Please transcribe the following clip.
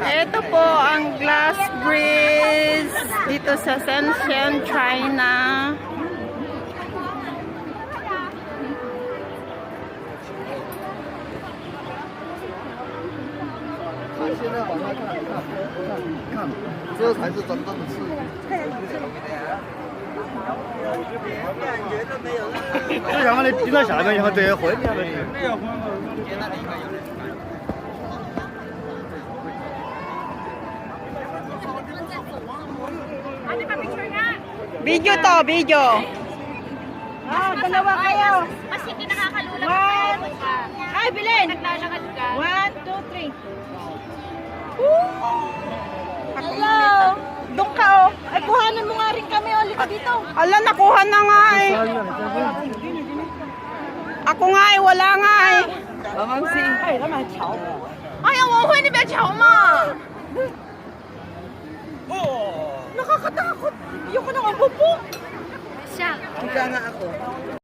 Ito po ang glass bridge dito sa Shenzhen, China. Video to, video. Dalawa kayo. Mas hindi nakakalula. Ay, bilhin. Naglalakad ka. 1, 2, 3. Hello. Doon ka, oh. Ay, kuhanan mo nga rin kami. Ulit ka dito. Ala, nakuha na nga eh. Ako nga eh, wala nga eh. Ay, ang wahoy ni Bechaw ma. Nakakatakot. Yung ka nang abupo. Siya. Kaya nga ako.